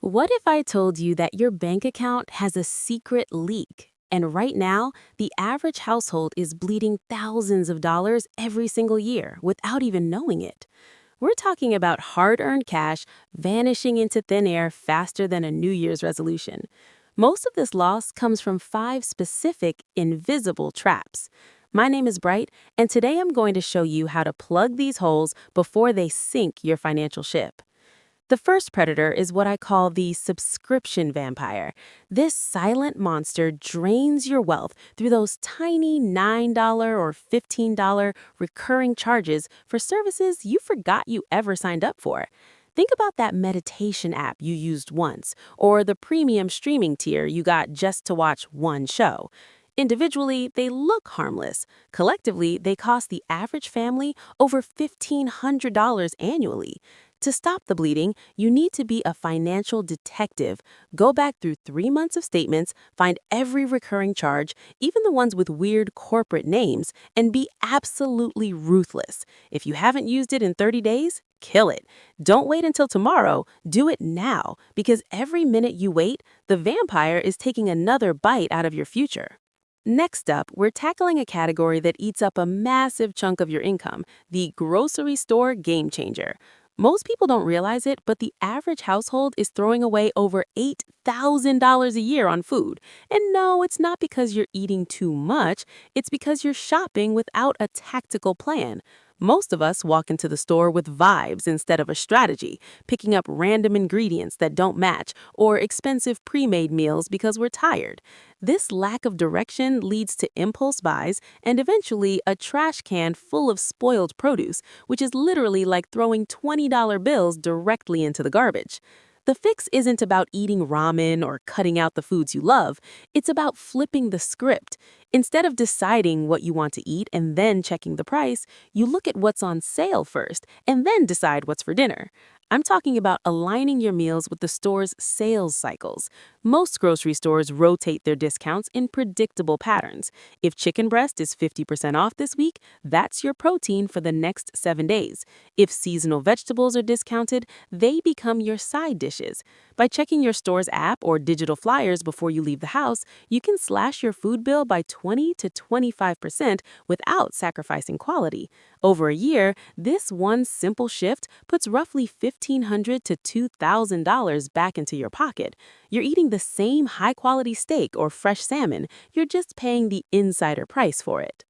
What if I told you that your bank account has a secret leak? And right now, the average household is bleeding thousands of dollars every single year without even knowing it. We're talking about hard-earned cash vanishing into thin air faster than a New Year's resolution. Most of this loss comes from five specific invisible traps. My name is Bright, and today I'm going to show you how to plug these holes before they sink your financial ship. The first predator is what I call the subscription vampire. This silent monster drains your wealth through those tiny $9 or $15 recurring charges for services you forgot you ever signed up for. Think about that meditation app you used once, or the premium streaming tier you got just to watch one show. Individually, they look harmless. Collectively, they cost the average family over $1,500 annually. To stop the bleeding, you need to be a financial detective. Go back through 3 months of statements, find every recurring charge, even the ones with weird corporate names, and be absolutely ruthless. If you haven't used it in 30 days, kill it. Don't wait until tomorrow. Do it now, because every minute you wait, the vampire is taking another bite out of your future. Next up, we're tackling a category that eats up a massive chunk of your income, the grocery store game changer. Most people don't realize it, but the average household is throwing away over $8,000 a year on food. And no, it's not because you're eating too much, it's because you're shopping without a tactical plan. Most of us walk into the store with vibes instead of a strategy, picking up random ingredients that don't match or expensive pre-made meals because we're tired. This lack of direction leads to impulse buys and eventually a trash can full of spoiled produce, which is literally like throwing $20 bills directly into the garbage. The fix isn't about eating ramen or cutting out the foods you love. It's about flipping the script. Instead of deciding what you want to eat and then checking the price, you look at what's on sale first and then decide what's for dinner. I'm talking about aligning your meals with the store's sales cycles. Most grocery stores rotate their discounts in predictable patterns. If chicken breast is 50% off this week, that's your protein for the next 7 days. If seasonal vegetables are discounted, they become your side dishes. By checking your store's app or digital flyers before you leave the house, you can slash your food bill by 20 to 25% without sacrificing quality. Over a year, this one simple shift puts roughly $1,500 to $2,000 back into your pocket. You're eating the same high-quality steak or fresh salmon, you're just paying the insider price for it.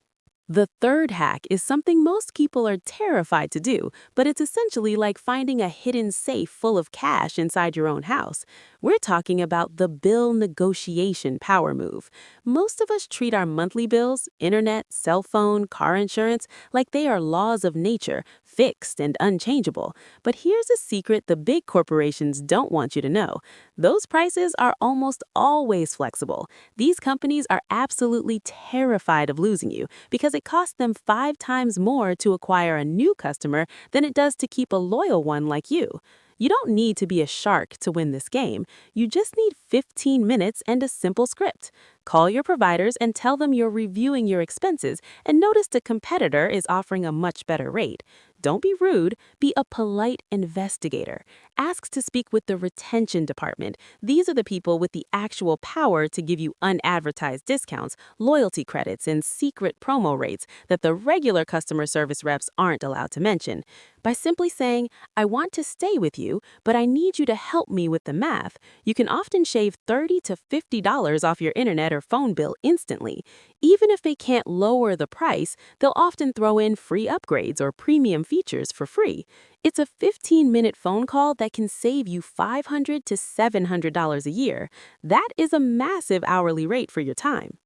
The third hack is something most people are terrified to do, but it's essentially like finding a hidden safe full of cash inside your own house. We're talking about the bill negotiation power move. Most of us treat our monthly bills, internet, cell phone, car insurance, like they are laws of nature, fixed and unchangeable. But here's a secret the big corporations don't want you to know. Those prices are almost always flexible. These companies are absolutely terrified of losing you because it costs them 5 times more to acquire a new customer than it does to keep a loyal one like you. You don't need to be a shark to win this game. You just need 15 minutes and a simple script. Call your providers and tell them you're reviewing your expenses and noticed a competitor is offering a much better rate. Don't be rude, be a polite investigator. Ask to speak with the retention department. These are the people with the actual power to give you unadvertised discounts, loyalty credits, and secret promo rates that the regular customer service reps aren't allowed to mention. By simply saying, "I want to stay with you, but I need you to help me with the math," you can often shave $30 to $50 off your internet or phone bill instantly. Even if they can't lower the price, they'll often throw in free upgrades or premium features for free. It's a 15-minute phone call that can save you $500 to $700 a year. That is a massive hourly rate for your time.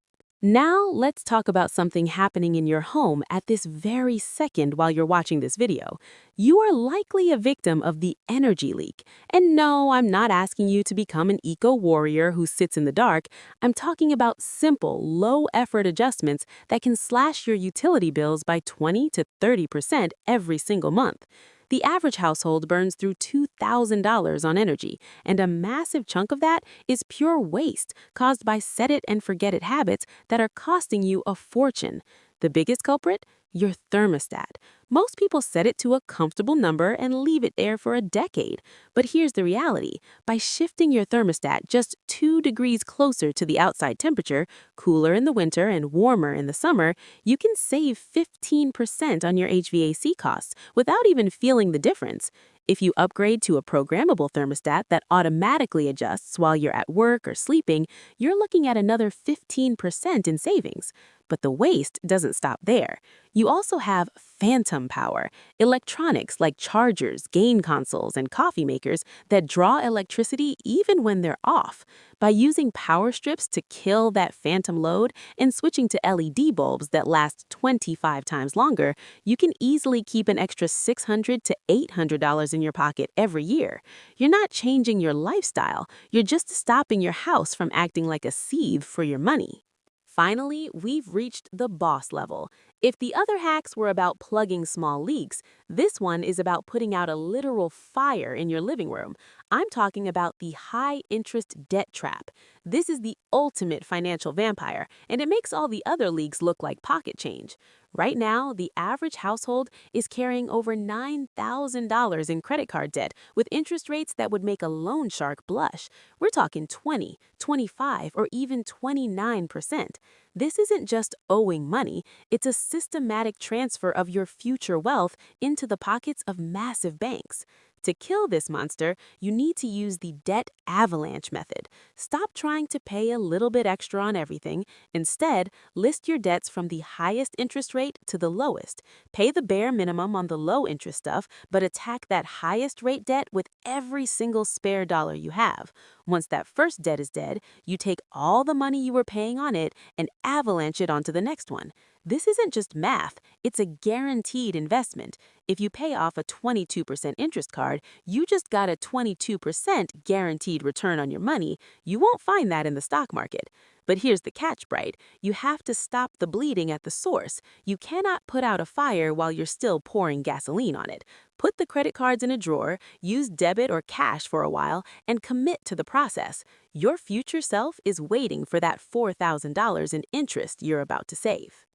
Now, let's talk about something happening in your home at this very second while you're watching this video. You are likely a victim of the energy leak. And no, I'm not asking you to become an eco-warrior who sits in the dark. I'm talking about simple, low-effort adjustments that can slash your utility bills by 20 to 30% every single month. The average household burns through $2,000 on energy, and a massive chunk of that is pure waste caused by set-it-and-forget-it habits that are costing you a fortune. The biggest culprit? Your thermostat. Most people set it to a comfortable number and leave it there for a decade. But here's the reality. By shifting your thermostat just 2 degrees closer to the outside temperature, cooler in the winter and warmer in the summer, you can save 15% on your HVAC costs without even feeling the difference. If you upgrade to a programmable thermostat that automatically adjusts while you're at work or sleeping, you're looking at another 15% in savings. But the waste doesn't stop there. You also have phantom power, electronics like chargers, game consoles, and coffee makers that draw electricity even when they're off. By using power strips to kill that phantom load and switching to LED bulbs that last 25 times longer, you can easily keep an extra $600 to $800 in your pocket every year. You're not changing your lifestyle, you're just stopping your house from acting like a sieve for your money. Finally, we've reached the boss level. If the other hacks were about plugging small leaks, this one is about putting out a literal fire in your living room. I'm talking about the high-interest debt trap. This is the ultimate financial vampire, and it makes all the other leaks look like pocket change. Right now, the average household is carrying over $9,000 in credit card debt with interest rates that would make a loan shark blush. We're talking 20, 25, or even 29%. This isn't just owing money, it's a systematic transfer of your future wealth into the pockets of massive banks. To kill this monster, you need to use the debt avalanche method. Stop trying to pay a little bit extra on everything. Instead, list your debts from the highest interest rate to the lowest. Pay the bare minimum on the low interest stuff, but attack that highest rate debt with every single spare dollar you have. Once that first debt is dead, you take all the money you were paying on it and avalanche it onto the next one. This isn't just math, it's a guaranteed investment. If you pay off a 22% interest card, you just got a 22% guaranteed return on your money. You won't find that in the stock market. But here's the catch, Bright. You have to stop the bleeding at the source. You cannot put out a fire while you're still pouring gasoline on it. Put the credit cards in a drawer, use debit or cash for a while, and commit to the process. Your future self is waiting for that $4,000 in interest you're about to save.